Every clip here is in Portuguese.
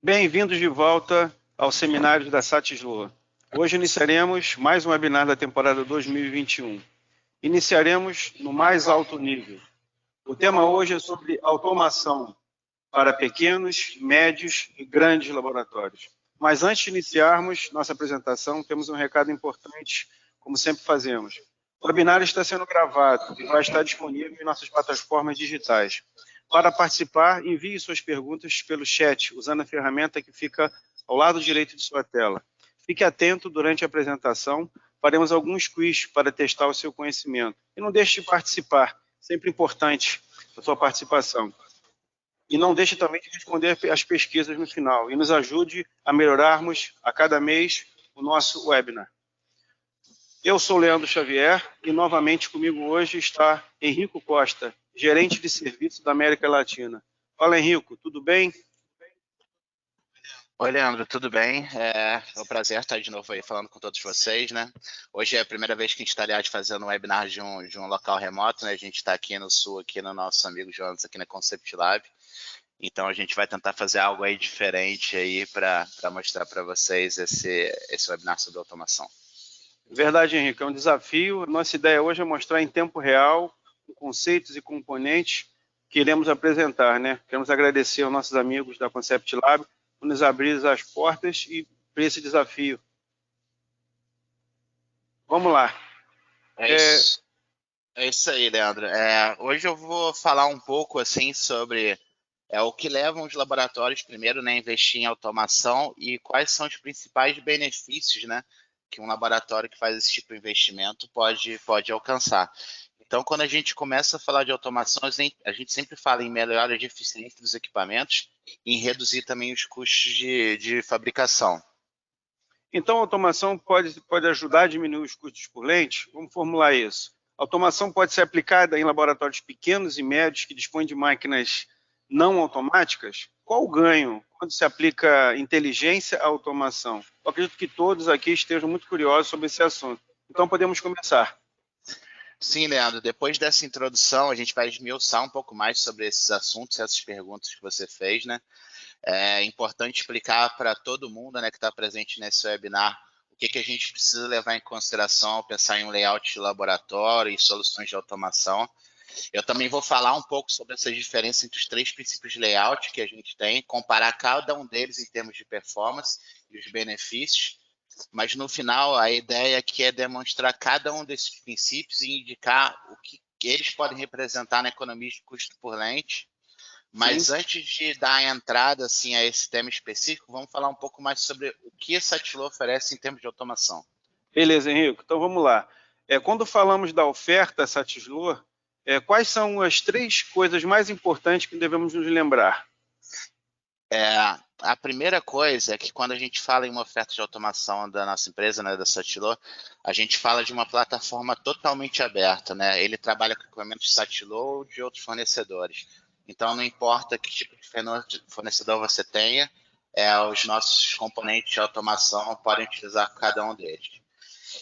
Bem-vindos de volta ao seminário da Satislo. Hoje iniciaremos mais um webinar da temporada 2021. Iniciaremos no mais alto nível. O tema hoje é sobre automação para pequenos, médios e grandes laboratórios. Mas antes de iniciarmos nossa apresentação, temos um recado importante, como sempre fazemos. O webinar está sendo gravado e vai estar disponível em nossas plataformas digitais. Para participar, envie suas perguntas pelo chat, usando a ferramenta que fica ao lado direito de sua tela. Fique atento durante a apresentação, faremos alguns quiz para testar o seu conhecimento. E não deixe de participar, sempre importante a sua participação. E não deixe também de responder as pesquisas no final, e nos ajude a melhorarmos a cada mês o nosso webinar. Eu sou Leandro Xavier e novamente comigo hoje está Henrico Costa, gerente de serviço da América Latina. Fala, Henrico, tudo bem? Oi, Leandro, tudo bem? É um prazer estar de novo aí falando com todos vocês, né? Hoje é a primeira vez que a gente está, aliás, fazendo um webinar de um local remoto, né? A gente está aqui no Sul, aqui no nosso amigo Jonas, aqui na Concept Lab. Então, a gente vai tentar fazer algo aí diferente aí para mostrar para vocês esse webinar sobre automação. Verdade, Henrique, é um desafio. Nossa ideia hoje é mostrar em tempo real conceitos e componentes que iremos apresentar, né? Queremos agradecer aos nossos amigos da Concept Lab por nos abrir as portas e para esse desafio. Vamos lá. É isso aí, Leandro. Hoje eu vou falar um pouco assim sobre o que leva os laboratórios primeiro, né, a investir em automação e quais são os principais benefícios, né, que um laboratório que faz esse tipo de investimento pode alcançar. Então, quando a gente começa a falar de automação, a gente sempre fala em melhorar a eficiência dos equipamentos e em reduzir também os custos de fabricação. Então, a automação pode ajudar a diminuir os custos por lente? Vamos formular isso. A automação pode ser aplicada em laboratórios pequenos e médios que dispõem de máquinas não automáticas? Qual o ganho quando se aplica inteligência à automação? Eu acredito que todos aqui estejam muito curiosos sobre esse assunto. Então, podemos começar. Sim, Leandro, depois dessa introdução, a gente vai esmiuçar um pouco mais sobre esses assuntos, essas perguntas que você fez, né? É importante explicar para todo mundo, né, que está presente nesse webinar o que a gente precisa levar em consideração ao pensar em um layout de laboratório e soluções de automação. Eu também vou falar um pouco sobre essas diferenças entre os três princípios de layout que a gente tem, comparar cada um deles em termos de performance e os benefícios, mas no final a ideia aqui é demonstrar cada um desses princípios e indicar o que eles podem representar na economia de custo por lente. Mas Sim. Antes de dar a entrada assim, a esse tema específico, vamos falar um pouco mais sobre o que a Satislo oferece em termos de automação. Beleza, Henrique. Então vamos lá. Quando falamos da oferta Satislo, quais são as três coisas mais importantes que devemos nos lembrar? A primeira coisa é que quando a gente fala em uma oferta de automação da nossa empresa, né, da Satislo, a gente fala de uma plataforma totalmente aberta, né? Ele trabalha com equipamentos Satislo ou de outros fornecedores. Então, não importa que tipo de fornecedor você tenha, os nossos componentes de automação podem utilizar cada um deles.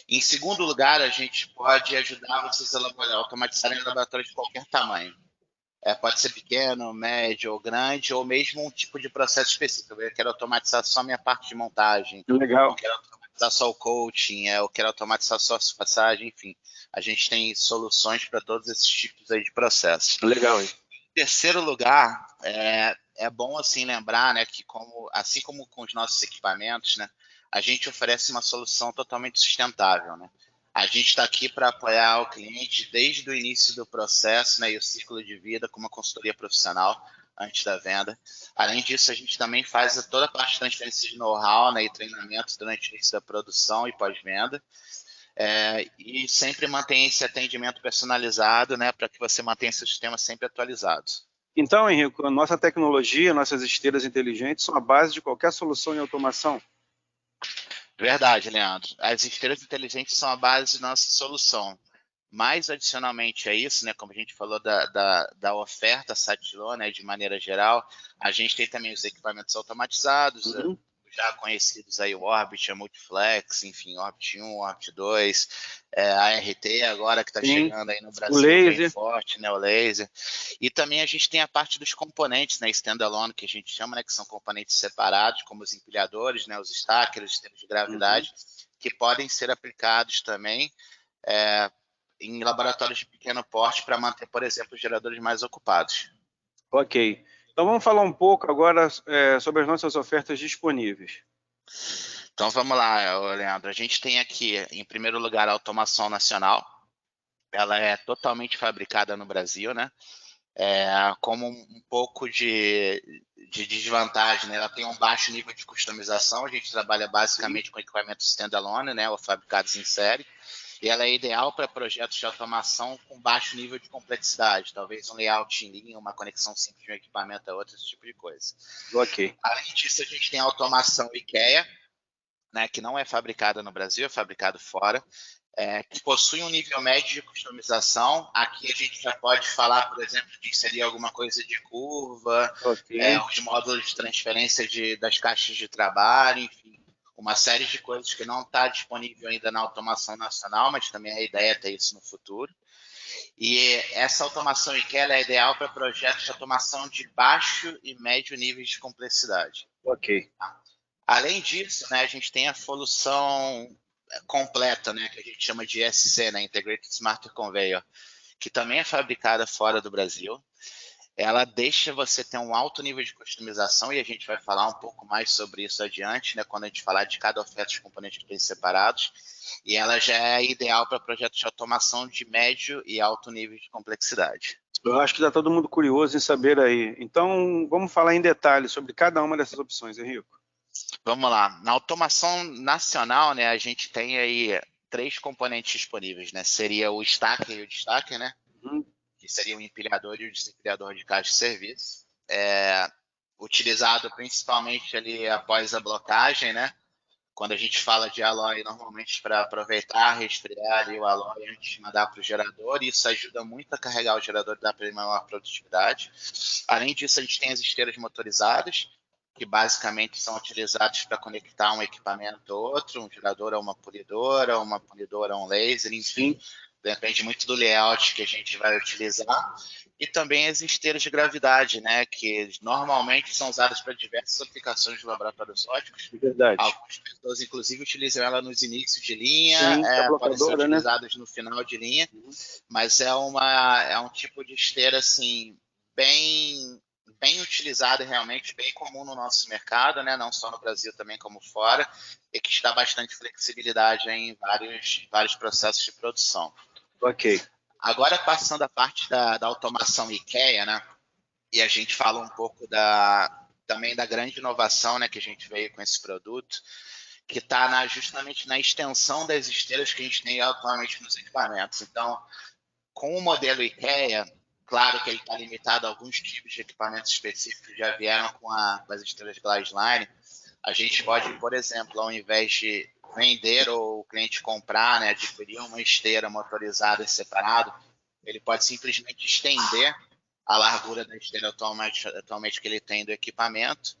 Em segundo lugar, a gente pode ajudar vocês a automatizarem laboratórios de qualquer tamanho. Pode ser pequeno, médio ou grande, ou mesmo um tipo de processo específico. Eu quero automatizar só a minha parte de montagem. Legal. Eu quero automatizar só o coaching, eu quero automatizar só a passagem, enfim. A gente tem soluções para todos esses tipos aí de processos. Legal, hein? Em terceiro lugar, é bom assim lembrar, né, que assim como com os nossos equipamentos, né, a gente oferece uma solução totalmente sustentável, né? A gente está aqui para apoiar o cliente desde o início do processo, né, e o ciclo de vida com uma consultoria profissional antes da venda. Além disso, a gente também faz toda a parte de transferência de know-how, né, e treinamento durante o início da produção e pós-venda. E sempre mantém esse atendimento personalizado, né, para que você mantenha seu sistema sempre atualizado. Então, Henrique, a nossa tecnologia, nossas esteiras inteligentes são a base de qualquer solução em automação? Verdade, Leandro. As esteiras inteligentes são a base da nossa solução. Mais adicionalmente a isso, né, como a gente falou da oferta Satislo, né, de maneira geral, a gente tem também os equipamentos automatizados, os já conhecidos aí, o Orbit, a Multiflex, enfim, Orbit 1, Orbit 2, a RT agora que está chegando aí no Brasil bem forte, né, o laser. E também a gente tem a parte dos componentes, né, standalone, que a gente chama, né, que são componentes separados, como os empilhadores, né, os stackers, os sistemas de gravidade, que podem ser aplicados também em laboratórios de pequeno porte para manter, por exemplo, os geradores mais ocupados. Ok. Então vamos falar um pouco agora sobre as nossas ofertas disponíveis. Então vamos lá, Leandro. A gente tem aqui, em primeiro lugar, a automação nacional. Ela é totalmente fabricada no Brasil, né? Como um pouco de desvantagem, né? Ela tem um baixo nível de customização. A gente trabalha basicamente com equipamentos standalone, né? Ou fabricados em série. E ela é ideal para projetos de automação com baixo nível de complexidade, talvez um layout em linha, uma conexão simples de um equipamento a outro, esse tipo de coisa. Ok. Além disso, a gente tem a automação IKEA, né, que não é fabricada no Brasil, é fabricado fora, que possui um nível médio de customização. Aqui a gente já pode falar, por exemplo, de inserir alguma coisa de curva, os módulos de transferência das caixas de trabalho, enfim, uma série de coisas que não está disponível ainda na automação nacional, mas também a ideia é ter isso no futuro. E essa automação IKEA é ideal para projetos de automação de baixo e médio níveis de complexidade. Ok. Além disso, né, a gente tem a solução completa, né, que a gente chama de ISC, né, Integrated Smart Conveyor, que também é fabricada fora do Brasil. Ela deixa você ter um alto nível de customização, e a gente vai falar um pouco mais sobre isso adiante, né, quando a gente falar de cada oferta de componentes bem separados. E ela já é ideal para projetos de automação de médio e alto nível de complexidade. Eu acho que está todo mundo curioso em saber aí. Então, vamos falar em detalhes sobre cada uma dessas opções, Henrico. Vamos lá. Na automação nacional, né, a gente tem aí 3 componentes disponíveis, né? Seria o stacker e o destacker, né? Que seria o empilhador e o desempilhador de caixa de serviço. Utilizado principalmente ali após a blocagem, né? Quando a gente fala de alloy, normalmente para aproveitar, resfriar ali o alloy antes de mandar para o gerador, e isso ajuda muito a carregar o gerador e dar para ele maior produtividade. Além disso, a gente tem as esteiras motorizadas, que basicamente são utilizados para conectar um equipamento a outro, um gerador a uma polidora a um laser, enfim, depende muito do layout que a gente vai utilizar. E também as esteiras de gravidade, né, que normalmente são usadas para diversas aplicações de laboratórios óticos. Verdade. Algumas pessoas, inclusive, utilizam ela nos inícios de linha, podem ser utilizadas, né, no final de linha, mas é um tipo de esteira assim, bem utilizada, realmente bem comum no nosso mercado, né? Não só no Brasil, também como fora, e que dá bastante flexibilidade em vários processos de produção. Ok. Agora, passando a parte da automação IKEA, né? E a gente fala um pouco também da grande inovação, né, que a gente veio com esse produto, que está justamente na extensão das esteiras que a gente tem atualmente nos equipamentos. Então, com o modelo IKEA, claro que ele está limitado a alguns tipos de equipamentos específicos que já vieram com as esteiras Glassline. A gente pode, por exemplo, ao invés de vender ou o cliente comprar, né, adquirir uma esteira motorizada separado, ele pode simplesmente estender a largura da esteira atualmente que ele tem do equipamento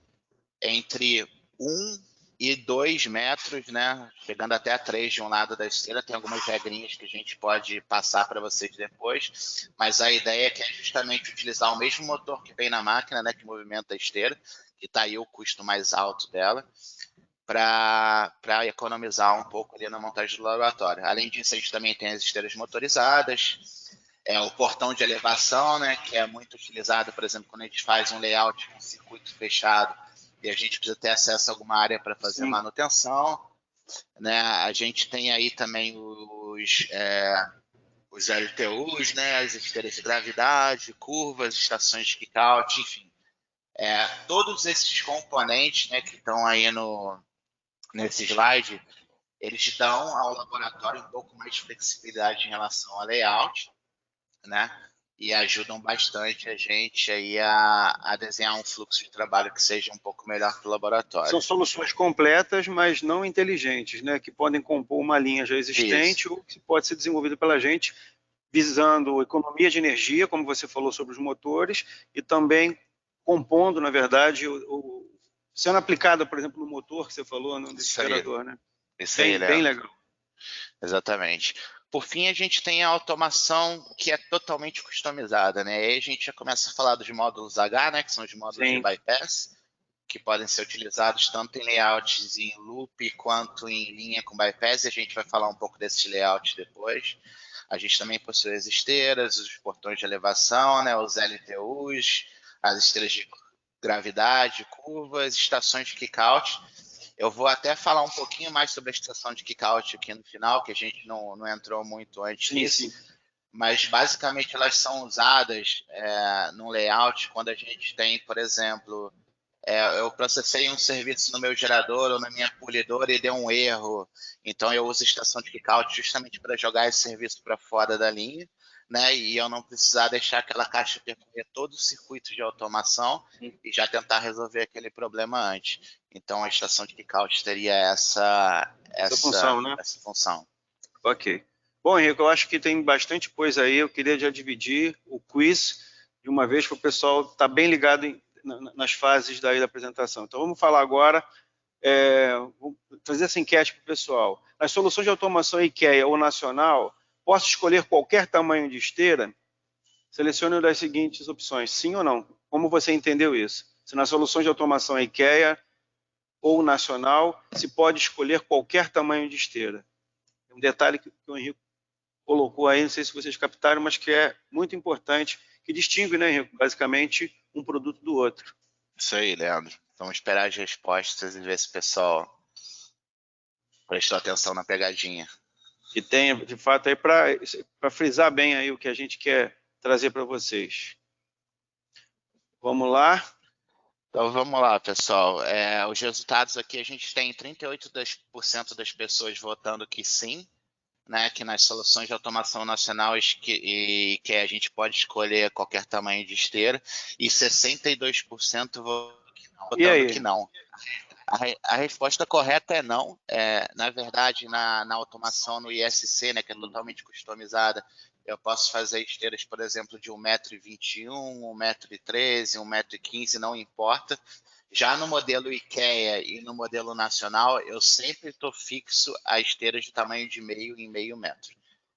entre 1 e 2 metros, né? Chegando até a 3 de um lado da esteira. Tem algumas regrinhas que a gente pode passar para vocês depois, mas a ideia é que é justamente utilizar o mesmo motor que vem na máquina, né, que movimenta a esteira, que está aí o custo mais alto dela, para economizar um pouco ali na montagem do laboratório. Além disso, a gente também tem as esteiras motorizadas, o portão de elevação, né, que é muito utilizado, por exemplo, quando a gente faz um layout com circuito fechado e a gente precisa ter acesso a alguma área para fazer manutenção, né? A gente tem aí também os LTUs, né, as esteiras de gravidade, curvas, estações de kick-out, enfim. Todos esses componentes, né, que estão aí nesse slide, eles dão ao laboratório um pouco mais de flexibilidade em relação ao layout, né? E ajudam bastante a gente aí a desenhar um fluxo de trabalho que seja um pouco melhor para o laboratório. São soluções completas, mas não inteligentes, né? Que podem compor uma linha já existente ou que pode ser desenvolvida pela gente, visando economia de energia, como você falou sobre os motores, e também compondo, na verdade, sendo aplicada, por exemplo, no motor que você falou, no desesperador, né? Isso aí, bem legal. Exatamente. Por fim, a gente tem a automação que é totalmente customizada, né? Aí a gente já começa a falar dos módulos H, né? Que são os módulos de bypass, que podem ser utilizados tanto em layouts em loop quanto em linha com bypass. E a gente vai falar um pouco desses layouts depois. A gente também possui as esteiras, os portões de elevação, né? Os LTUs, as esteiras de gravidade, curvas, estações de kick-out. Eu vou até falar um pouquinho mais sobre a estação de kick-out aqui no final, que a gente não entrou muito antes nisso. Mas, basicamente, elas são usadas no layout quando a gente tem, por exemplo, eu processei um serviço no meu gerador ou na minha polidora e deu um erro. Então, eu uso a estação de kick-out justamente para jogar esse serviço para fora da linha, né? E eu não precisar deixar aquela caixa percorrer todo o circuito de automação e já tentar resolver aquele problema antes. Então, a estação de kick-out teria essa função, né? Essa função. Ok. Bom, Henrique, eu acho que tem bastante coisa aí. Eu queria já dividir o quiz de uma vez para o pessoal estar bem ligado nas fases daí da apresentação. Então, vamos falar agora, vou trazer essa enquete para o pessoal. Nas soluções de automação IKEA ou nacional, posso escolher qualquer tamanho de esteira? Selecione das seguintes opções, sim ou não. Como você entendeu isso? Se nas soluções de automação IKEA ou nacional, se pode escolher qualquer tamanho de esteira. Um detalhe que o Henrique colocou aí, não sei se vocês captaram, mas que é muito importante, que distingue, né, Henrique, basicamente, um produto do outro. Isso aí, Leandro. Vamos esperar as respostas e ver se o pessoal prestou atenção na pegadinha. Que tenha, de fato, aí para frisar bem aí o que a gente quer trazer para vocês. Vamos lá. Então vamos lá, pessoal. Os resultados aqui, a gente tem 38% das pessoas votando que sim, né, que nas soluções de automação nacional que a gente pode escolher qualquer tamanho de esteira, e 62% votando que não. A resposta correta é não. Na verdade, na automação no ISC, né, que é totalmente customizada, eu posso fazer esteiras, por exemplo, de 1,21 m, 1,13 m, 1,15 m, não importa. Já no modelo IKEA e no modelo nacional, eu sempre estou fixo a esteiras de tamanho de meio em meio metro.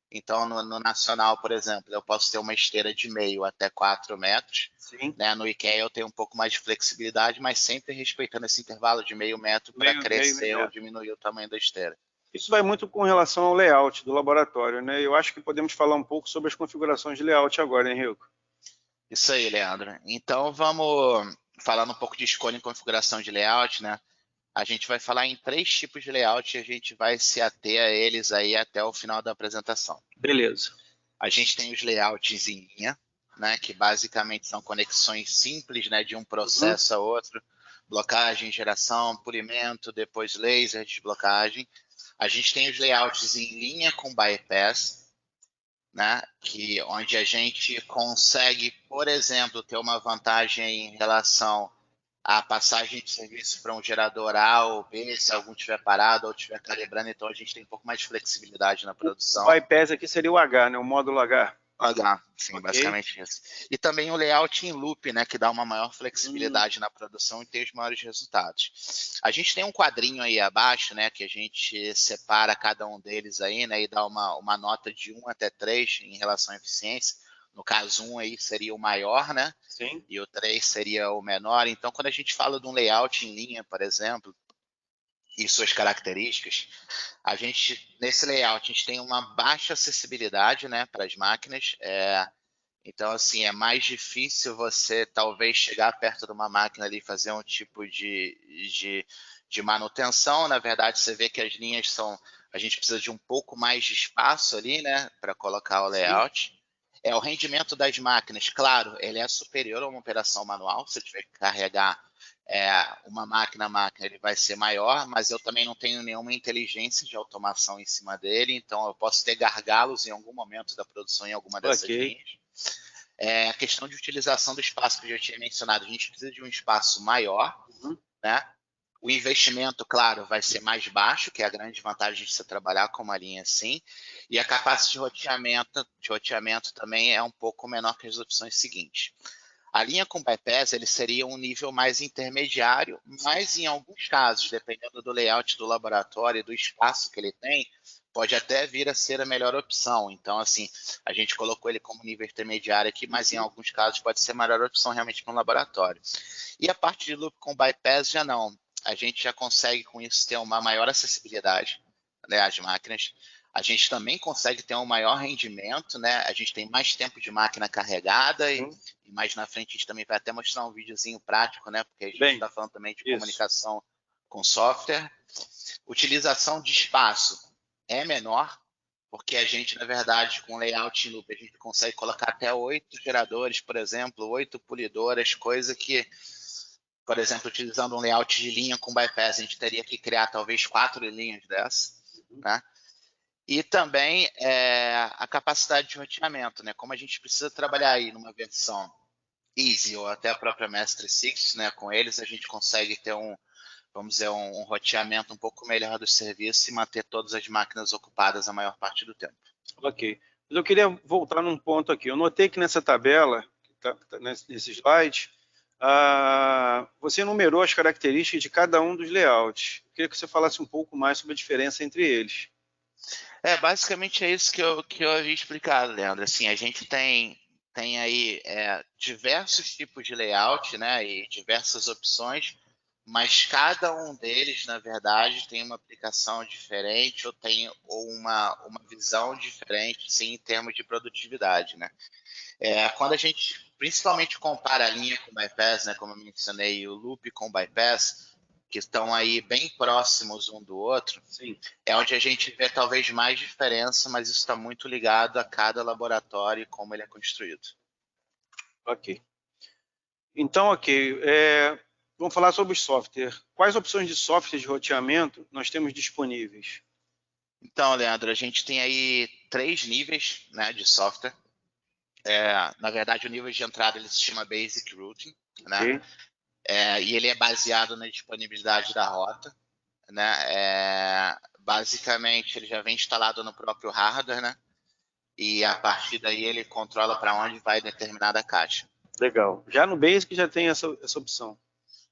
Então, no nacional, por exemplo, eu posso ter uma esteira de meio até 4 metros. Sim. Né? No IKEA eu tenho um pouco mais de flexibilidade, mas sempre respeitando esse intervalo de meio metro para crescer ou diminuir o tamanho da esteira. Isso vai muito com relação ao layout do laboratório, né? Eu acho que podemos falar um pouco sobre as configurações de layout agora, hein, Henrique? Isso aí, Leandro. Então, vamos falando um pouco de escolha em configuração de layout, né? A gente vai falar em 3 tipos de layout e a gente vai se ater a eles aí até o final da apresentação. Beleza. A gente tem os layouts em linha, né, que basicamente são conexões simples, né, de um processo a outro, blocagem, geração, polimento, depois laser, desblocagem. A gente tem os layouts em linha com bypass, né, onde a gente consegue, por exemplo, ter uma vantagem em relação à passagem de serviço para um gerador A ou B, se algum estiver parado ou estiver calibrando, então a gente tem um pouco mais de flexibilidade na produção. O bypass aqui seria o H, né, o módulo H. H, sim, okay. Basicamente isso. E também o layout em loop, né, que dá uma maior flexibilidade na produção e tem os maiores resultados. A gente tem um quadrinho aí abaixo, né, que a gente separa cada um deles aí, né, e dá uma nota de 1 até 3 em relação à eficiência. No caso, 1 aí seria o maior, né? Sim. E o 3 seria o menor. Então, quando a gente fala de um layout em linha, por exemplo, e suas características, nesse layout, a gente tem uma baixa acessibilidade, né, para as máquinas. Então, assim, é mais difícil você, talvez, chegar perto de uma máquina ali e fazer um tipo de manutenção. Na verdade, você vê que as linhas a gente precisa de um pouco mais de espaço ali, né, para colocar o layout. Sim. O rendimento das máquinas, claro, ele é superior a uma operação manual. Se eu tiver que carregar uma máquina a máquina, ele vai ser maior, mas eu também não tenho nenhuma inteligência de automação em cima dele, então eu posso ter gargalos em algum momento da produção em alguma dessas linhas. A questão de utilização do espaço que eu já tinha mencionado, a gente precisa de um espaço maior, né? O investimento, claro, vai ser mais baixo, que é a grande vantagem de você trabalhar com uma linha assim, e a capacidade de roteamento também é um pouco menor que as opções seguintes. A linha com bypass ele seria um nível mais intermediário, mas em alguns casos, dependendo do layout do laboratório e do espaço que ele tem, pode até vir a ser a melhor opção. Então, assim, a gente colocou ele como nível intermediário aqui, mas em alguns casos pode ser a melhor opção realmente para um laboratório. E a parte de loop com bypass já não. A gente já consegue com isso ter uma maior acessibilidade, né, às máquinas. A gente também consegue ter um maior rendimento, né? A gente tem mais tempo de máquina carregada e mais na frente a gente também vai até mostrar um videozinho prático, né? Porque a gente está falando também de comunicação com software. Utilização de espaço é menor, porque a gente, na verdade, com layout em loop, a gente consegue colocar até 8 geradores, por exemplo, 8 polidoras, coisa que, por exemplo, utilizando um layout de linha com bypass, a gente teria que criar talvez 4 linhas dessas, né? E também a capacidade de roteamento, né? Como a gente precisa trabalhar aí numa versão Easy ou até a própria Mestre 6, né? Com eles a gente consegue ter vamos dizer, um roteamento um pouco melhor do serviço e manter todas as máquinas ocupadas a maior parte do tempo. Ok. Mas eu queria voltar num ponto aqui. Eu notei que nessa tabela, nesse slide, você enumerou as características de cada um dos layouts. Eu queria que você falasse um pouco mais sobre a diferença entre eles. Basicamente é isso que eu havia explicado, Leandro. Assim, a gente tem aí diversos tipos de layout, né, e diversas opções, mas cada um deles, na verdade, tem uma aplicação diferente ou tem uma visão diferente, sim, em termos de produtividade, né? Quando a gente principalmente compara a linha com bypass, né, como eu mencionei, o loop com bypass, que estão aí bem próximos um do outro, sim, é onde a gente vê talvez mais diferença, mas isso está muito ligado a cada laboratório e como ele é construído. Ok. Então, ok. Vamos falar sobre o software. Quais opções de software de roteamento nós temos disponíveis? Então, Leandro, a gente tem aí 3 níveis, né, de software. Na verdade, o nível de entrada ele se chama Basic Routing, né? Okay. E ele é baseado na disponibilidade da rota, né? Basicamente, ele já vem instalado no próprio hardware, né? E a partir daí ele controla para onde vai determinada caixa. Legal. Já no Basic já tem essa opção.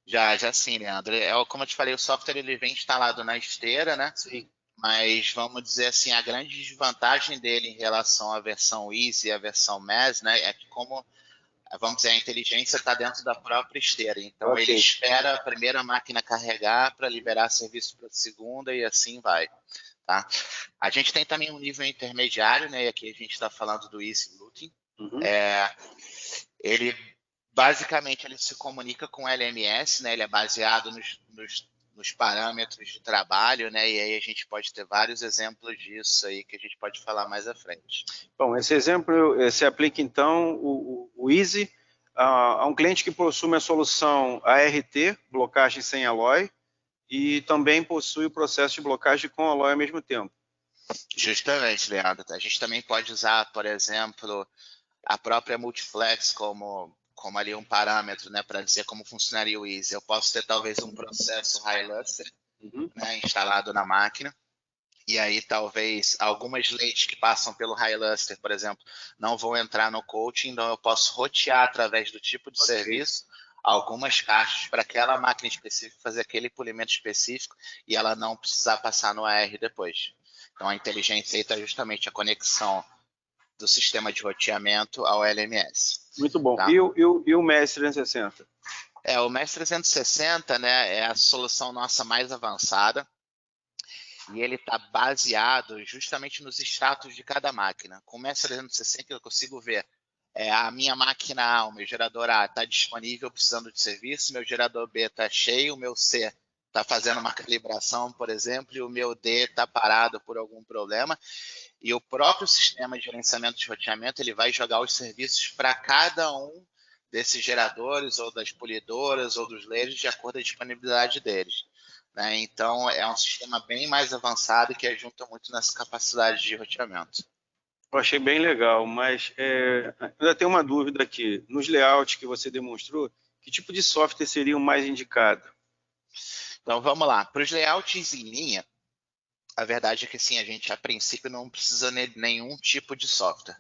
Já sim, Leandro. Como eu te falei, o software ele vem instalado na esteira, né? Sim. Mas vamos dizer assim, a grande desvantagem dele em relação à versão Easy e à versão Mass, né, é que como, vamos dizer, a inteligência está dentro da própria esteira. Então Okay. ele espera a primeira máquina carregar para liberar serviço para a segunda e assim vai. Tá? A gente tem também um nível intermediário, né? E aqui a gente está falando do Easy Routing. Uhum. Ele basicamente ele se comunica com o LMS, né? Ele é baseado nos parâmetros de trabalho, né? E aí a gente pode ter vários exemplos disso aí que a gente pode falar mais à frente. Bom, esse exemplo se aplica então o Easy a um cliente que possui uma solução ART, blocagem sem alloy, e também possui o processo de blocagem com alloy ao mesmo tempo. Justamente, Leandro. A gente também pode usar, por exemplo, a própria Multiflex como ali um parâmetro, né, para dizer como funcionaria o Easy. Eu posso ter talvez um processo High Luster, né, instalado na máquina, e aí talvez algumas leis que passam pelo High Luster, por exemplo, não vão entrar no coaching, então eu posso rotear através do tipo de serviço algumas caixas para aquela máquina específica fazer aquele polimento específico e ela não precisar passar no AR depois. Então a inteligência aí está justamente a conexão do sistema de roteamento ao LMS. Muito bom. Tá? E o MES 360? O MES 360, né, é a solução nossa mais avançada e ele está baseado justamente nos status de cada máquina. Com o MES 360 eu consigo ver a minha máquina A, o meu gerador A está disponível precisando de serviço, meu gerador B está cheio, o meu C está fazendo uma calibração, por exemplo, e o meu D está parado por algum problema. E o próprio sistema de gerenciamento de roteamento ele vai jogar os serviços para cada um desses geradores, ou das polidoras, ou dos layers, de acordo com a disponibilidade deles. Né? Então, é um sistema bem mais avançado que ajuda muito nessa capacidade de roteamento. Eu achei bem legal, mas ainda tem uma dúvida aqui. Nos layouts que você demonstrou, que tipo de software seria o mais indicado? Então, vamos lá. Para os layouts em linha, a verdade é que assim, a gente, a princípio, não precisa de nenhum tipo de software.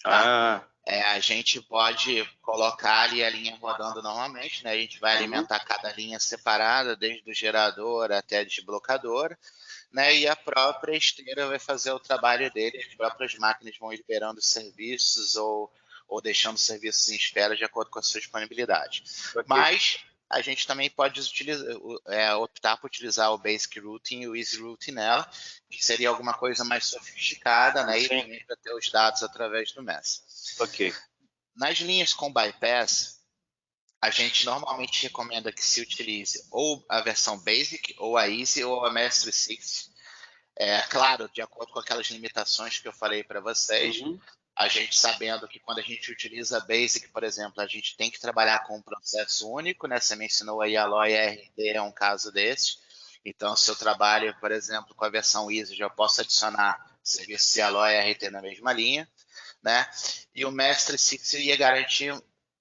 Tá? a gente pode colocar ali a linha rodando normalmente, né? A gente vai alimentar cada linha separada, desde o gerador até a desblocadora, né? E a própria esteira vai fazer o trabalho dele, as próprias máquinas vão liberando serviços ou deixando serviços em espera de acordo com a sua disponibilidade. Okay. Mas a gente também pode optar por utilizar o Basic Routing e o Easy Routing nela, que seria alguma coisa mais sofisticada, né? E também para ter os dados através do MES. Ok. Nas linhas com bypass, a gente normalmente recomenda que se utilize ou a versão Basic, ou a Easy, ou a MES 360. Claro, de acordo com aquelas limitações que eu falei para vocês, a gente sabendo que quando a gente utiliza Basic, por exemplo, a gente tem que trabalhar com um processo único, né? Você mencionou aí a Alloy RD, é um caso desse. Então, se eu trabalho, por exemplo, com a versão Easy, já posso adicionar serviço de Alloy RT na mesma linha, né? E o Mestre Six ia garantir,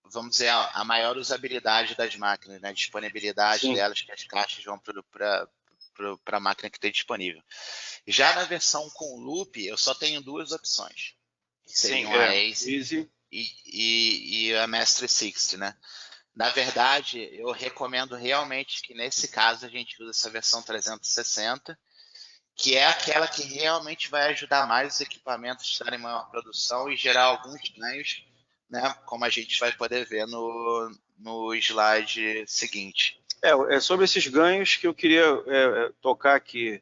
vamos dizer, a maior usabilidade das máquinas, né? A disponibilidade delas, que as caixas vão para a máquina que tem disponível. Já na versão com loop, eu só tenho duas opções. Seriam a Easy e a Mestre 360, né? Na verdade, eu recomendo realmente que nesse caso a gente use essa versão 360, que é aquela que realmente vai ajudar mais os equipamentos a estarem em maior produção e gerar alguns ganhos, né? Como a gente vai poder ver no slide seguinte. É sobre esses ganhos que eu queria tocar aqui.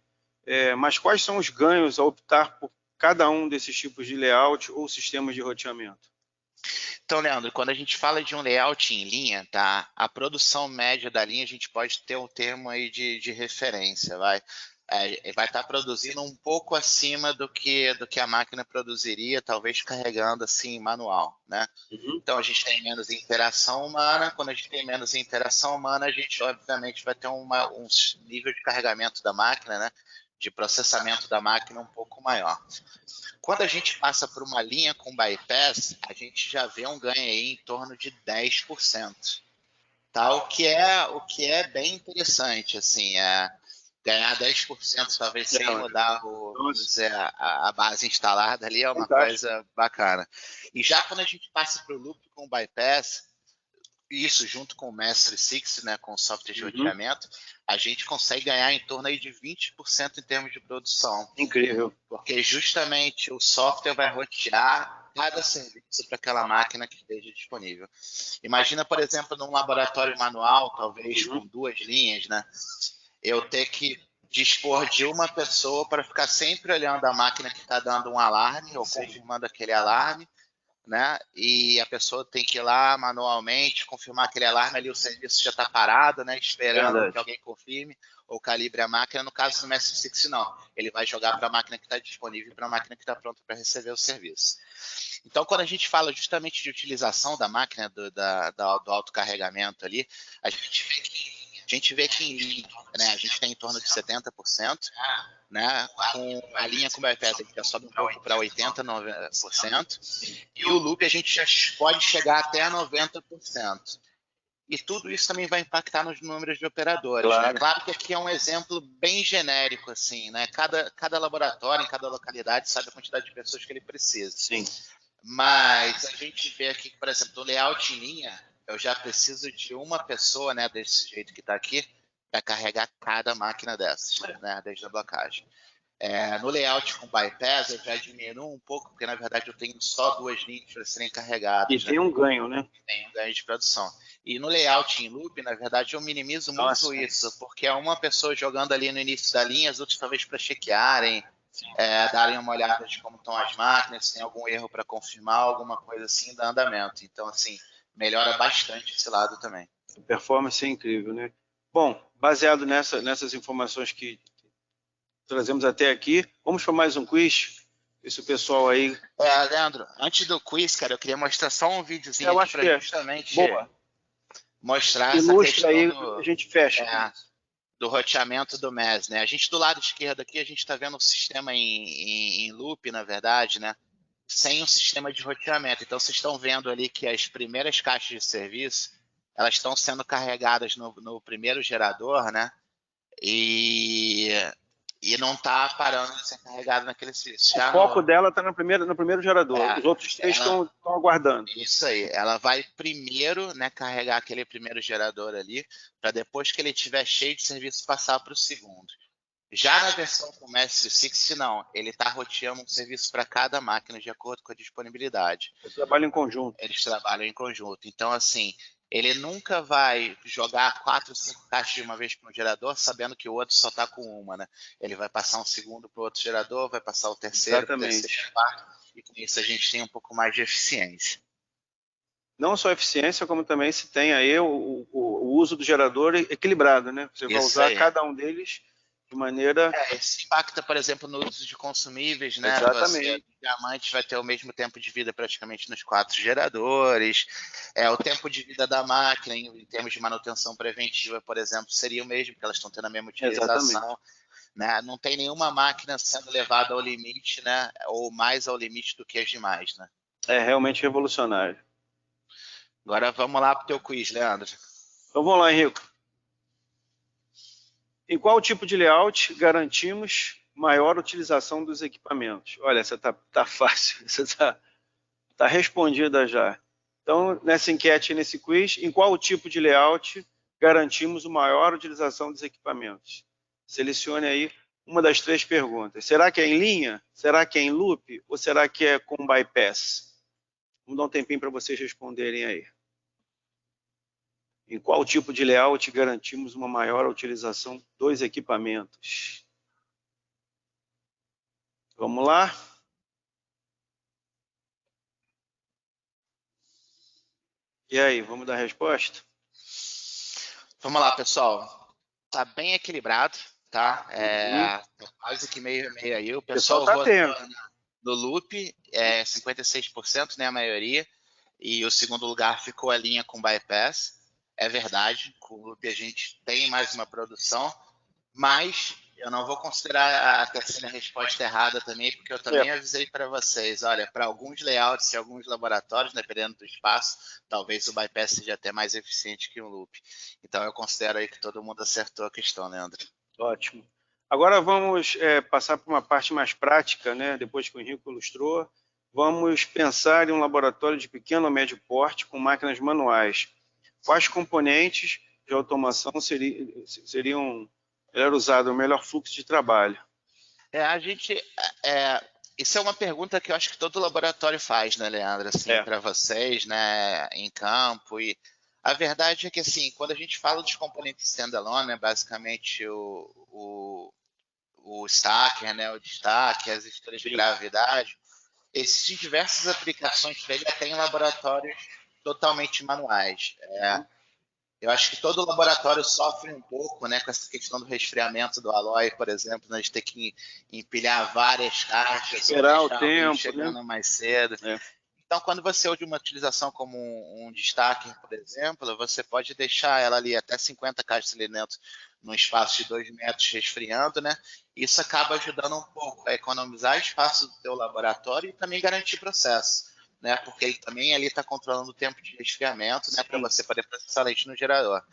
Mas quais são os ganhos ao optar por cada um desses tipos de layout ou sistemas de roteamento? Então, Leandro, quando a gente fala de um layout em linha, tá? A produção média da linha, a gente pode ter um termo aí de referência, vai estar produzindo um pouco acima do que a máquina produziria, talvez carregando assim manual, né? Então a gente tem menos interação humana. Quando a gente tem menos interação humana, a gente obviamente vai ter um nível de carregamento da máquina, né? De processamento da máquina um pouco maior. Quando a gente passa por uma linha com bypass, a gente já vê um ganho aí em torno de 10%. Tá? O que é bem interessante, assim, ganhar 10% talvez sem mudar a base instalada ali é uma coisa bacana. E já quando a gente passa para o loop com bypass, isso junto com o Mestre 360, né, com o software de roteamento, a gente consegue ganhar em torno aí de 20% em termos de produção. Incrível. Porque justamente o software vai rotear cada serviço para aquela máquina que esteja disponível. Imagina, por exemplo, num laboratório manual, talvez com 2 linhas, né? Eu ter que dispor de uma pessoa para ficar sempre olhando a máquina que está dando um alarme ou confirmando aquele alarme, né? E a pessoa tem que ir lá manualmente confirmar aquele alarme ali, o serviço já está parado, né? Esperando que alguém confirme ou calibre a máquina. No caso do Mestre Six, não. Ele vai jogar para a máquina que está disponível e para a máquina que está pronta para receber o serviço. Então, quando a gente fala justamente de utilização da máquina, do autocarregamento ali, a gente vê que em linha, né, a gente tem em torno de 70%, né, com a linha com bypass a gente já sobe um pouco para 80%, 90%, e o loop a gente já pode chegar até a 90%. E tudo isso também vai impactar nos números de operadores. Claro, né? Claro que aqui é um exemplo bem genérico, assim, né? Cada laboratório, em cada localidade, sabe a quantidade de pessoas que ele precisa. Sim. Mas a gente vê aqui que, por exemplo, no layout em linha, eu já preciso de uma pessoa, né, desse jeito que está aqui, para carregar cada máquina dessas, né, desde a blocagem. No layout com bypass, eu já diminuo um pouco, porque na verdade eu tenho só 2 linhas para serem carregadas. E tem um ganho, né? Tem um ganho de produção. E no layout em loop, na verdade, eu minimizo muito isso, porque é uma pessoa jogando ali no início da linha, as outras talvez para chequearem, darem uma olhada de como estão as máquinas, se tem algum erro para confirmar, alguma coisa assim, da andamento. Então, assim, melhora bastante esse lado também. A performance é incrível, né? Bom, baseado nessas informações que trazemos até aqui, vamos para mais um quiz. Esse pessoal aí... Leandro, antes do quiz, cara, eu queria mostrar só um videozinho aqui para justamente mostrar essa questão aí, a gente fecha. Do roteamento do MES, né? A gente do lado esquerdo aqui, a gente está vendo o sistema em loop, na verdade, né? Sem um sistema de roteamento. Então, vocês estão vendo ali que as primeiras caixas de serviço, elas estão sendo carregadas no primeiro gerador, né? E e não está parando de ser carregado naquele serviço. O foco dela está no primeiro gerador. Os outros três ela, estão aguardando. Isso aí. Ela vai primeiro, né, carregar aquele primeiro gerador ali, para depois que ele estiver cheio de serviço passar para o segundo. Já na versão com Master 6, não. Ele está roteando um serviço para cada máquina de acordo com a disponibilidade. Eles trabalham em conjunto. Eles trabalham em conjunto. Então, assim, ele nunca vai jogar 4, 5 caixas de uma vez para um gerador, sabendo que o outro só está com uma, né? Ele vai passar um segundo para o outro gerador, vai passar o terceiro para o terceiro, quarto, e com isso a gente tem um pouco mais de eficiência. Não só eficiência, como também se tem aí o uso do gerador equilibrado, né? Você vai usar cada um deles de maneira... Isso impacta, por exemplo, no uso de consumíveis, né? Exatamente. O diamante vai ter o mesmo tempo de vida praticamente nos 4 geradores. O tempo de vida da máquina, em termos de manutenção preventiva, por exemplo, seria o mesmo, porque elas estão tendo a mesma utilização. Né? Não tem nenhuma máquina sendo levada ao limite, né? Ou mais ao limite do que as demais, né? É realmente revolucionário. Agora vamos lá para o teu quiz, Leandro. Então vamos lá, Henrico. Em qual tipo de layout garantimos maior utilização dos equipamentos? Olha, essa tá fácil, essa tá respondida já. Então, nessa enquete, nesse quiz, em qual tipo de layout garantimos uma maior utilização dos equipamentos? Selecione aí uma das 3 perguntas. Será que é em linha? Será que é em loop? Ou será que é com bypass? Vamos dar um tempinho para vocês responderem aí. Em qual tipo de layout garantimos uma maior utilização dos equipamentos? Vamos lá? E aí, vamos dar a resposta? Vamos lá, pessoal. Tá bem equilibrado, tá? Quase que meio a meio aí. O pessoal tá tendo. No loop, 56%, né, a maioria. E o segundo lugar ficou a linha com bypass. É verdade, com o loop a gente tem mais uma produção, mas eu não vou considerar a terceira resposta errada também, porque eu também avisei para vocês, olha, para alguns layouts e alguns laboratórios, dependendo do espaço, talvez o bypass seja até mais eficiente que um loop. Então eu considero aí que todo mundo acertou a questão, Leandro. Ótimo. Agora vamos passar para uma parte mais prática, né? Depois que o Henrique ilustrou, vamos pensar em um laboratório de pequeno ou médio porte com máquinas manuais. Quais componentes de automação seriam usado o melhor fluxo de trabalho? Isso é uma pergunta que eu acho que todo laboratório faz, né, Leandro? Assim, para vocês, né, em campo. E a verdade é que, assim, quando a gente fala dos componentes standalone, né, basicamente o stacker, né, o destaque, as esteiras de gravidade, existem diversas aplicações para ele até em laboratórios totalmente manuais. Eu acho que todo laboratório sofre um pouco, né, com essa questão do resfriamento do Alloy, por exemplo, né, de ter que empilhar várias caixas, esperar o tempo, chegando mais cedo. Então, quando você usa uma utilização como um destaque, por exemplo, você pode deixar ela ali até 50 caixas ali dentro, num espaço de 2 metros resfriando, né? Isso acaba ajudando um pouco a economizar espaço do teu laboratório e também garantir processo, né? Porque ele também ali está controlando o tempo de resfriamento, né? Para você poder processar leite no gerador.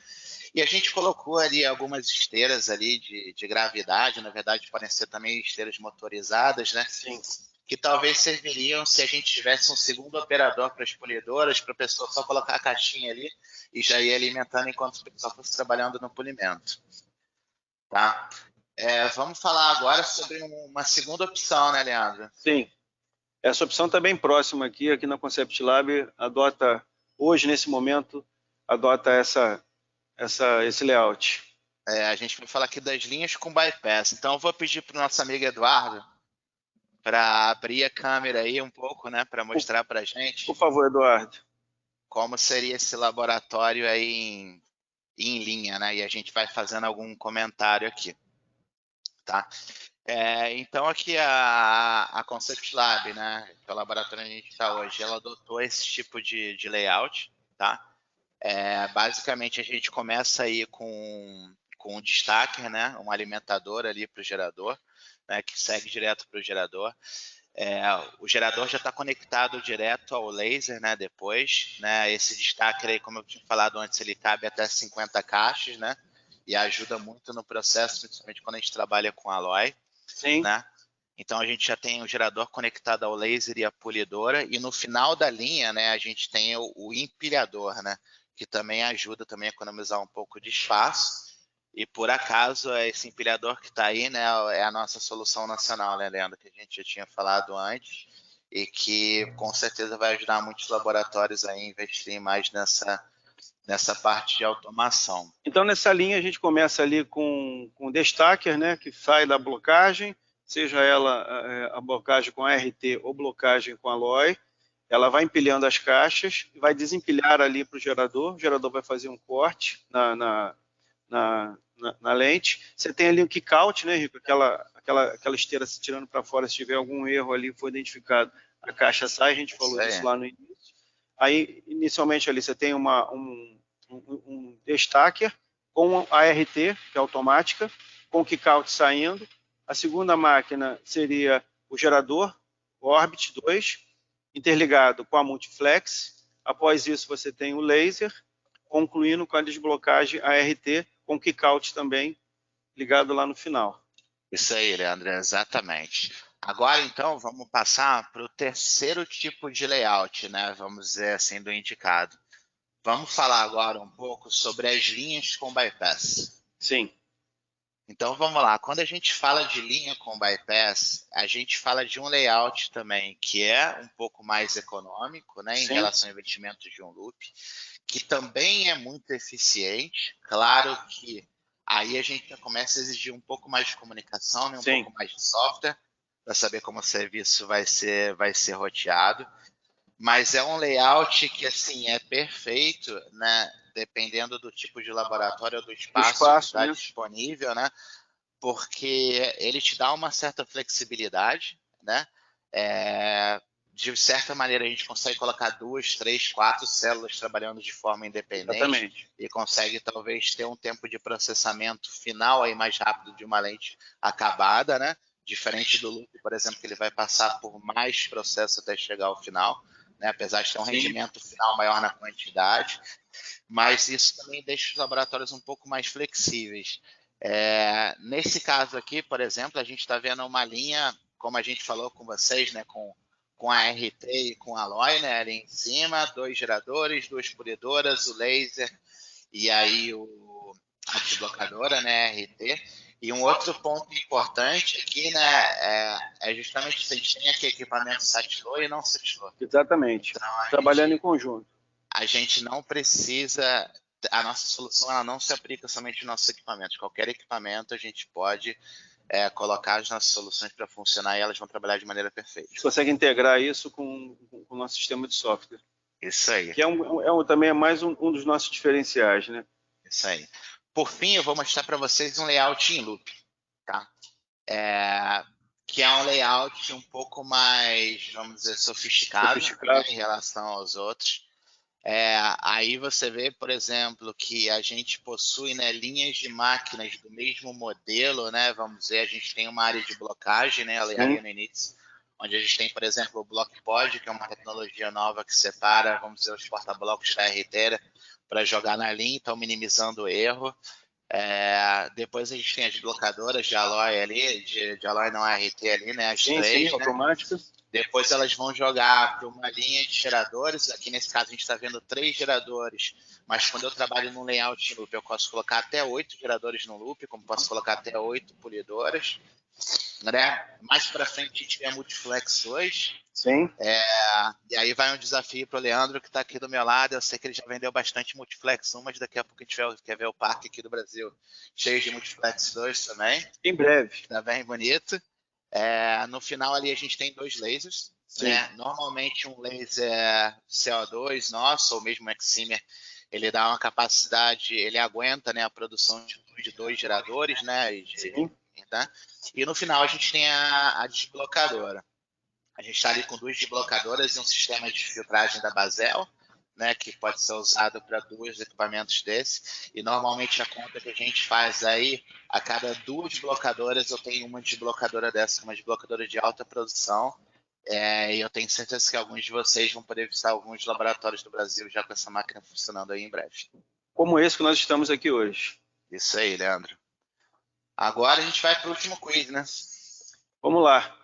E a gente colocou ali algumas esteiras ali de gravidade, na verdade podem ser também esteiras motorizadas, né? Sim. Que talvez serviriam se a gente tivesse um segundo operador para as polidoras, para a pessoa só colocar a caixinha ali e já ir alimentando enquanto o pessoal fosse trabalhando no polimento. Tá? Vamos falar agora sobre uma segunda opção, né, Leandro? Sim. Essa opção está bem próxima aqui na Concept Lab, adota, hoje, nesse momento, adota esse layout. A gente vai falar aqui das linhas com bypass. Então, eu vou pedir para o nosso amigo Eduardo para abrir a câmera aí um pouco, né, para mostrar para a gente. Por favor, Eduardo. Como seria esse laboratório aí em linha, né? E a gente vai fazendo algum comentário aqui, tá? Então aqui a Concept Lab, né, que é o laboratório onde a gente está hoje, ela adotou esse tipo de layout, tá? Basicamente a gente começa aí com um destaque, né, um alimentador ali para o gerador, né, que segue direto para o gerador. O gerador já está conectado direto ao laser, né, depois, né, esse destaque aí, como eu tinha falado antes, ele cabe até 50 caixas, né, e ajuda muito no processo, principalmente quando a gente trabalha com alloy. Sim. né? Então a gente já tem o gerador conectado ao laser e a polidora, e no final da linha, né, a gente tem o empilhador, né, que também ajuda também a economizar um pouco de espaço. E por acaso esse empilhador que está aí, né, é a nossa solução nacional, né, Leandro, que a gente já tinha falado antes, e que com certeza vai ajudar muitos laboratórios a investir mais nessa parte de automação. Então, nessa linha, a gente começa ali com o destacker, né, que sai da blocagem, seja ela a blocagem com ART ou blocagem com Alloy. Ela vai empilhando as caixas, vai desempilhar ali para o gerador vai fazer um corte na lente. Você tem ali o kick-out, né, Rico? Aquela esteira se tirando para fora, se tiver algum erro ali, foi identificado, a caixa sai, a gente falou disso lá no início. Aí, inicialmente, ali você tem um destacker com a ART, que é automática, com o kick-out saindo. A segunda máquina seria o gerador, o Orbit 2, interligado com a Multiflex. Após isso, você tem o laser, concluindo com a desblocagem ART, com kick-out também ligado lá no final. Isso aí, Leandro, exatamente. Agora, então, vamos passar para o terceiro tipo de layout, né? Vamos dizer assim, do indicado. Vamos falar agora um pouco sobre as linhas com bypass. Sim. Então, vamos lá. Quando a gente fala de linha com bypass, a gente fala de um layout também que é um pouco mais econômico, né, em relação ao investimento de um loop, que também é muito eficiente. Claro que aí a gente já começa a exigir um pouco mais de comunicação, né, um pouco mais de software, para saber como o serviço vai ser roteado. Mas é um layout que, assim, é perfeito, né? Dependendo do tipo de laboratório ou do espaço que está disponível, né? Porque ele te dá uma certa flexibilidade, né? De certa maneira, a gente consegue colocar 2, 3, 4 células trabalhando de forma independente. Exatamente. E consegue, talvez, ter um tempo de processamento final aí mais rápido de uma lente acabada, né? Diferente do loop, por exemplo, que ele vai passar por mais processo até chegar ao final. Né, apesar de ter um rendimento final maior na quantidade, mas isso também deixa os laboratórios um pouco mais flexíveis. Nesse caso aqui, por exemplo, a gente está vendo uma linha, como a gente falou com vocês, né, com a RT e com a Alloy, né, ali em cima, 2 geradores, 2 polidoras, o laser e aí a desblocadora, né, RT. E um outro ponto importante aqui, né, é justamente se a gente tem aqui equipamento SAT-Flow e não SAT-Flow. Exatamente. Então, trabalhando em conjunto. A gente não precisa, a nossa solução ela não se aplica somente nos nossos equipamentos. Qualquer equipamento a gente pode colocar as nossas soluções para funcionar e elas vão trabalhar de maneira perfeita. A gente consegue integrar isso com o nosso sistema de software. Isso aí. Que também é mais um dos nossos diferenciais, né? Isso aí. Por fim, eu vou mostrar para vocês um layout em loop, tá? Que é um layout um pouco mais, vamos dizer, sofisticado. Né, em relação aos outros. Aí você vê, por exemplo, que a gente possui, né, linhas de máquinas do mesmo modelo, né? Vamos dizer, a gente tem uma área de blocagem, né, ali no início, onde a gente tem, por exemplo, o BlockPod, que é uma tecnologia nova que separa, vamos dizer, os porta-blocos da RT para jogar na linha, então minimizando o erro. Depois a gente tem as blocadoras de Alloy ali, de Alloy não RT ali, né? As três, né? Automáticas. Depois elas vão jogar para uma linha de geradores. Aqui nesse caso a gente está vendo 3 geradores, mas quando eu trabalho num layout em loop, eu posso colocar até 8 geradores no loop, como posso colocar até 8 polidoras. Né? Mais para frente a gente tem a Multiflex 2. Sim. E aí vai um desafio para o Leandro, que está aqui do meu lado. Eu sei que ele já vendeu bastante Multiflex 1, mas daqui a pouco a gente quer ver o parque aqui do Brasil cheio de Multiflex 2 também. Em breve. Tá bem bonito. No final ali a gente tem 2 lasers. Né? Normalmente um laser CO2 nosso, ou mesmo um Excimer, ele dá uma capacidade, ele aguenta, né, a produção de 2 geradores, né? Tá? E no final a gente tem a desblocadora. A gente está ali com 2 desblocadoras e um sistema de filtragem da Basel, né, que pode ser usado para 2 equipamentos desses. E normalmente a conta que a gente faz aí, a cada 2 desblocadoras eu tenho uma desblocadora dessa, uma desblocadora de alta produção. E eu tenho certeza que alguns de vocês vão poder visitar alguns laboratórios do Brasil já com essa máquina funcionando aí em breve. Como esse que nós estamos aqui hoje. Isso aí, Leandro. Agora a gente vai para o último quiz, né? Vamos lá.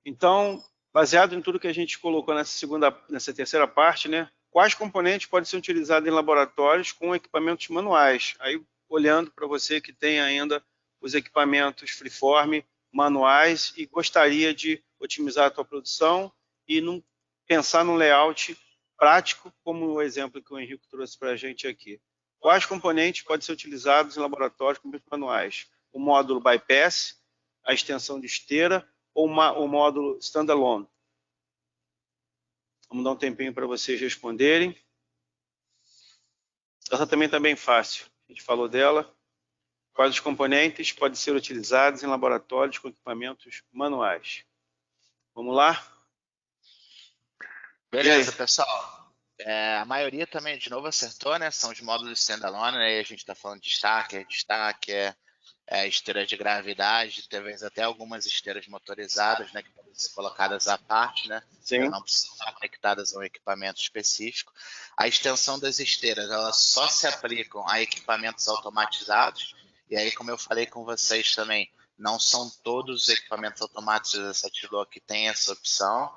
Então, baseado em tudo que a gente colocou nessa terceira parte, né? Quais componentes podem ser utilizados em laboratórios com equipamentos manuais? Aí, olhando para você que tem ainda os equipamentos freeform manuais e gostaria de otimizar a tua produção e pensar num layout prático, como o exemplo que o Henrique trouxe para a gente aqui. Quais componentes podem ser utilizados em laboratórios com manuais? O módulo bypass, a extensão de esteira ou o módulo standalone? Vamos dar um tempinho para vocês responderem. Essa também está bem fácil. A gente falou dela. Quais os componentes podem ser utilizados em laboratórios com equipamentos manuais? Vamos lá? Beleza, pessoal. A maioria também, de novo, acertou, né? São os módulos standalone, né? E a gente está falando de stacker, esteira de gravidade, talvez até algumas esteiras motorizadas, né? Que podem ser colocadas à parte, né? Sim. Não precisam estar conectadas a um equipamento específico. A extensão das esteiras, elas só se aplicam a equipamentos automatizados. E aí, como eu falei com vocês também, não são todos os equipamentos automatizados da Satilô que têm essa opção.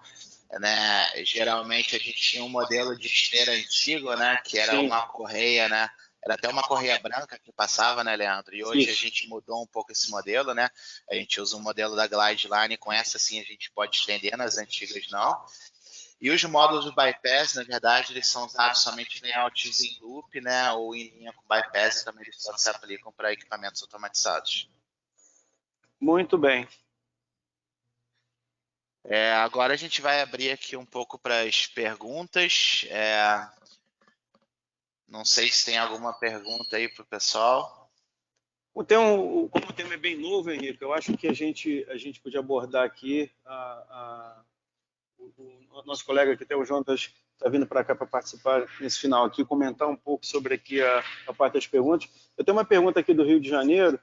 Né? Geralmente a gente tinha um modelo de esteira antigo, né? Que era uma correia, né? Era até uma correia branca que passava, né, Leandro? E hoje a gente mudou um pouco esse modelo, né? A gente usa um modelo da Glideline, com essa sim a gente pode estender, nas antigas não. E os módulos do bypass, na verdade, eles são usados somente em layouts em loop, né? Ou em linha com bypass, também eles só se aplicam para equipamentos automatizados. Muito bem. Agora a gente vai abrir aqui um pouco para as perguntas. Não sei se tem alguma pergunta aí para o pessoal. Como o tema é bem novo, Henrique, eu acho que a gente podia abordar aqui o nosso colega aqui, até o Jonas, está vindo para cá para participar nesse final aqui, comentar um pouco sobre aqui a parte das perguntas. Eu tenho uma pergunta aqui do Rio de Janeiro.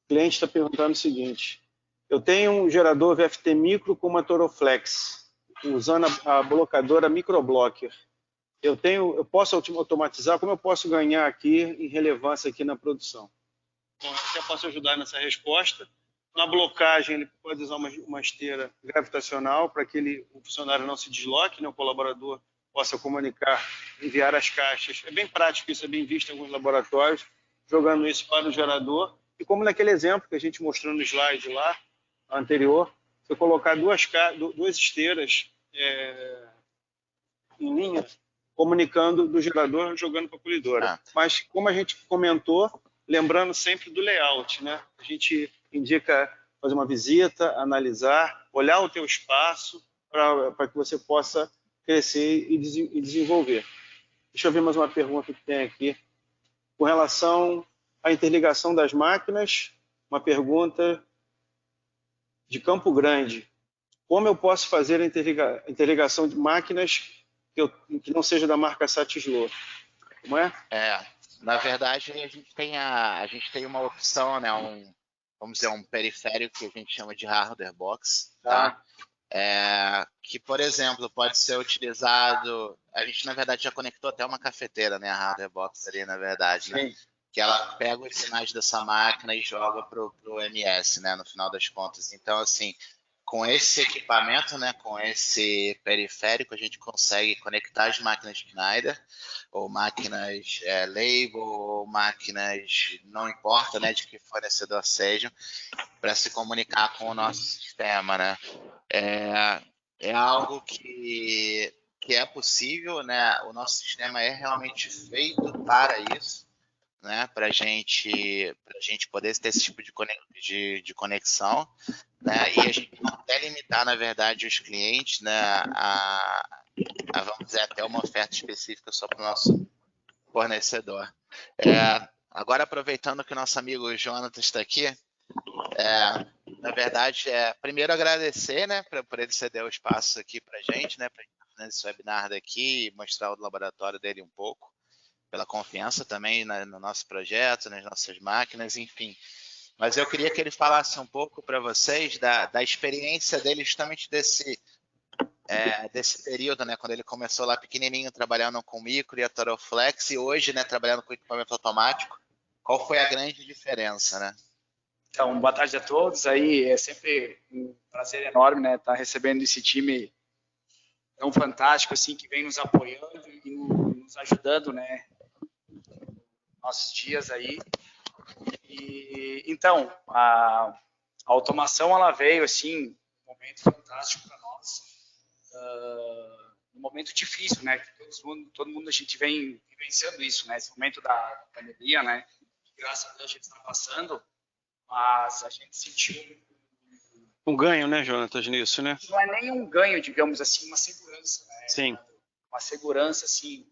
O cliente está perguntando o seguinte: eu tenho um gerador VFT micro com uma Toroflex, usando a blocadora Microblocker. Eu posso automatizar? Como eu posso ganhar aqui em relevância aqui na produção? Bom, eu até posso ajudar nessa resposta. Na blocagem, ele pode usar uma esteira gravitacional para que o funcionário não se desloque, né? O colaborador possa comunicar, enviar as caixas. É bem prático, isso é bem visto em alguns laboratórios, jogando isso para o gerador. E como naquele exemplo que a gente mostrou no slide lá, anterior, você colocar duas esteiras em linha, comunicando do gerador, jogando para a polidora. Mas, como a gente comentou, lembrando sempre do layout, né? A gente indica fazer uma visita, analisar, olhar o teu espaço para que você possa crescer e desenvolver. Deixa eu ver mais uma pergunta que tem aqui. Com relação à interligação das máquinas, uma pergunta de Campo Grande. Como eu posso fazer a interligação de máquinas que não seja da marca Satislo? Como é? Na verdade, a gente tem uma opção, né? Vamos dizer, um periférico que a gente chama de hardware box, tá? Que, por exemplo, pode ser utilizado. A gente, na verdade, já conectou até uma cafeteira, né? A hardware box ali, na verdade, né? Que ela pega os sinais dessa máquina e joga para o MS, né? No final das contas. Então, assim, com esse equipamento, né? Com esse periférico, a gente consegue conectar as máquinas Schneider, ou máquinas Label, ou máquinas, não importa, né? De que fornecedor sejam, para se comunicar com o nosso sistema, né? É algo que é possível, né? O nosso sistema é realmente feito para isso, né? Para a gente poder ter esse tipo de conexão, né? E a gente não quer limitar, na verdade, os clientes, né? Vamos dizer, até uma oferta específica só para o nosso fornecedor. Agora, aproveitando que o nosso amigo Jonathan está aqui, na verdade, primeiro agradecer, né, por ele ceder o espaço aqui para a gente, né, para fazer esse webinar daqui e mostrar o laboratório dele um pouco, pela confiança também no nosso projeto, nas nossas máquinas, enfim. Mas eu queria que ele falasse um pouco para vocês da experiência dele justamente desse período, né, quando ele começou lá pequenininho, trabalhando com micro e a Toroflex, e hoje, né, trabalhando com equipamento automático. Qual foi a grande diferença, né? Então, boa tarde a todos. Aí é sempre um prazer enorme, né, estar recebendo esse time tão fantástico assim que vem nos apoiando e nos ajudando, né, nossos dias aí. E então, a automação ela veio assim, um momento fantástico para nós, um momento difícil, né, que todo mundo a gente vem vivenciando isso, né, esse momento da pandemia, né, que graças a Deus a gente está passando. Mas a gente sentiu um ganho, né, Jonatas, nisso, né? Não é nem um ganho, digamos assim, uma segurança, né? Sim. Uma segurança, assim,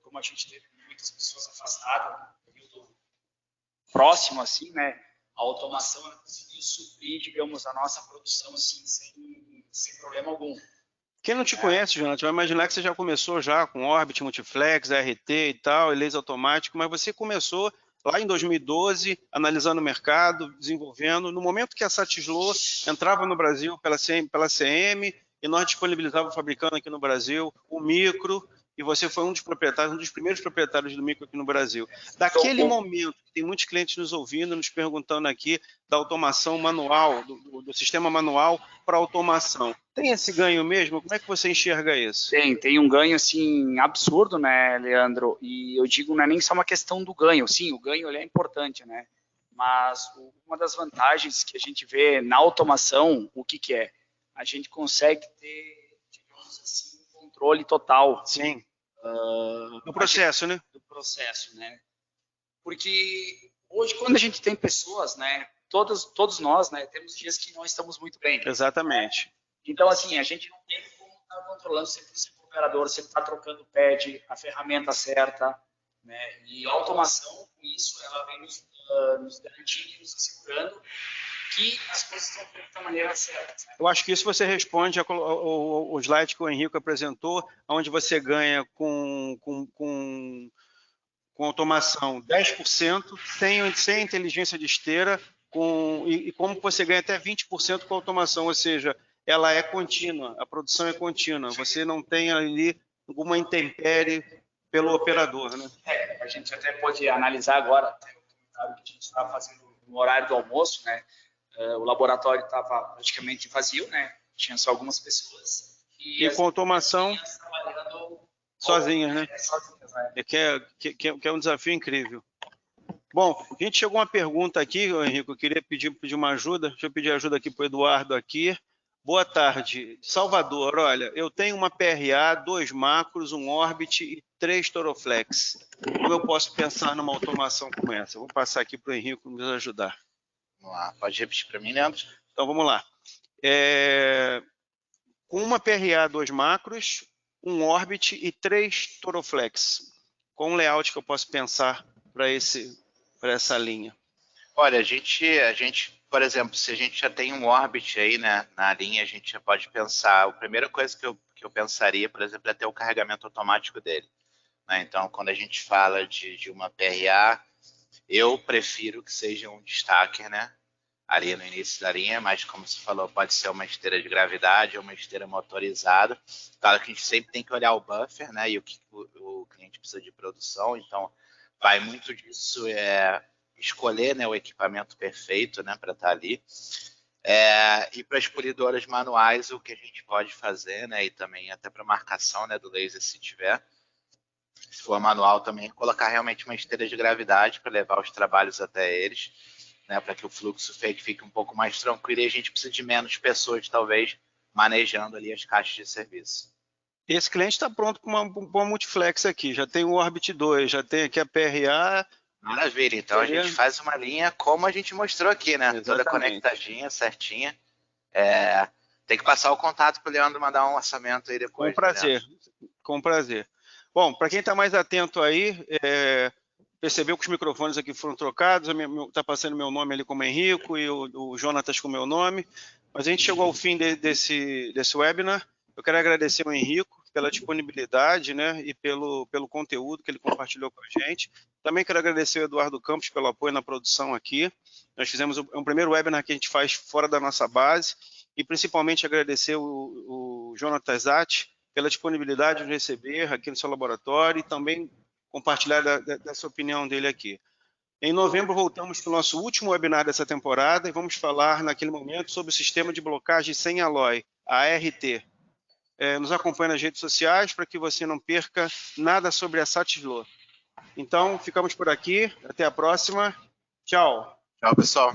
como a gente teve muitas pessoas afastadas no período próximo, assim, né? A automação ela conseguiu suprir, digamos, a nossa produção, assim, sem problema algum. Quem não te conhece, Jonatas, vai imaginar que você já começou já com Orbit, Multiflex, RT e tal, e laser automático, mas você começou lá em 2012, analisando o mercado, desenvolvendo. No momento que a Satislo entrava no Brasil pela CM, e nós disponibilizávamos fabricando aqui no Brasil o micro, e você foi um dos proprietários, um dos primeiros proprietários do micro aqui no Brasil. Daquele momento, tem muitos clientes nos ouvindo, nos perguntando aqui da automação manual, do sistema manual para automação. Tem esse ganho mesmo? Como é que você enxerga isso? Tem um ganho assim absurdo, né, Leandro? E eu digo, não é nem só uma questão do ganho. Sim, o ganho ele é importante, né? Mas uma das vantagens que a gente vê na automação, o que é? A gente consegue ter, digamos assim, um controle total. Sim. Do processo, né? Do processo, né? Porque hoje, quando a gente tem pessoas, né? Todos nós, né? Temos dias que não estamos muito bem. Exatamente. Né? Então, assim, a gente não tem como estar controlando sempre o operador, sempre estar trocando o pad, a ferramenta certa, né? E a automação, com isso, ela vem nos garantindo, nos assegurando que as coisas estão feitas da maneira certa. Né? Eu acho que isso você responde ao slide que o Henrique apresentou, onde você ganha com automação 10% sem inteligência de esteira, e como você ganha até 20% com automação, ou seja, ela é contínua, a produção é contínua, você não tem ali alguma intempérie pelo operador, né? A gente até pode analisar agora o comentário que a gente está fazendo no horário do almoço, né? O laboratório estava praticamente vazio, né? Tinha só algumas pessoas. E com automação sozinhas, né? Sozinhas, né? Que é um desafio incrível. Bom, a gente chegou a uma pergunta aqui, Henrique, eu queria pedir uma ajuda. Deixa eu pedir ajuda aqui para o Eduardo aqui. Boa tarde, Salvador. Olha, eu tenho uma PRA, 2 macros, um Orbit e 3 Toroflex. Como eu posso pensar numa automação como essa? Eu vou passar aqui para o Henrique nos ajudar. Vamos lá, pode repetir para mim, Leandro? Então, vamos lá. Com uma PRA, 2 macros, um Orbit e 3 Toroflex. Qual um layout que eu posso pensar para essa linha? Olha, a gente, por exemplo, se a gente já tem um Orbit aí, né, na linha, a gente já pode pensar, a primeira coisa que eu pensaria, por exemplo, é ter o carregamento automático dele. Né? Então, quando a gente fala de uma PRA, eu prefiro que seja um destacker, né, ali no início da linha, mas como você falou, pode ser uma esteira de gravidade ou uma esteira motorizada. Claro que a gente sempre tem que olhar o buffer, né, e o que o cliente precisa de produção, então vai muito disso, escolher, né, o equipamento perfeito, né, para estar ali. E para as polidoras manuais, o que a gente pode fazer, né, e também até para marcação, né, do laser, se tiver, se for manual também, colocar realmente uma esteira de gravidade para levar os trabalhos até eles, né, para que o fluxo fique um pouco mais tranquilo e a gente precisa de menos pessoas, talvez, manejando ali as caixas de serviço. Esse cliente está pronto para uma multiflex aqui, já tem o Orbit 2, já tem aqui a PRA. Maravilha, então a gente faz uma linha como a gente mostrou aqui, né? Exatamente. Toda conectadinha, certinha. Tem que passar o contato para o Leandro mandar um orçamento aí depois. Com prazer, né, com prazer. Bom, para quem está mais atento aí, percebeu que os microfones aqui foram trocados, está passando meu nome ali como Henrico e o Jonatas com meu nome, mas a gente chegou ao fim desse webinar. Eu quero agradecer ao Henrico pela disponibilidade, né, e pelo conteúdo que ele compartilhou com a gente. Também quero agradecer ao Eduardo Campos pelo apoio na produção aqui. Nós fizemos um primeiro webinar que a gente faz fora da nossa base, e principalmente agradecer o Jonatas Zatti pela disponibilidade de receber aqui no seu laboratório e também compartilhar dessa opinião dele aqui. Em novembro, voltamos para o nosso último webinar dessa temporada e vamos falar, naquele momento, sobre o sistema de blocagem sem alloy, a ART. Nos acompanhe nas redes sociais para que você não perca nada sobre a Satislo. Então, ficamos por aqui. Até a próxima. Tchau. Tchau, pessoal.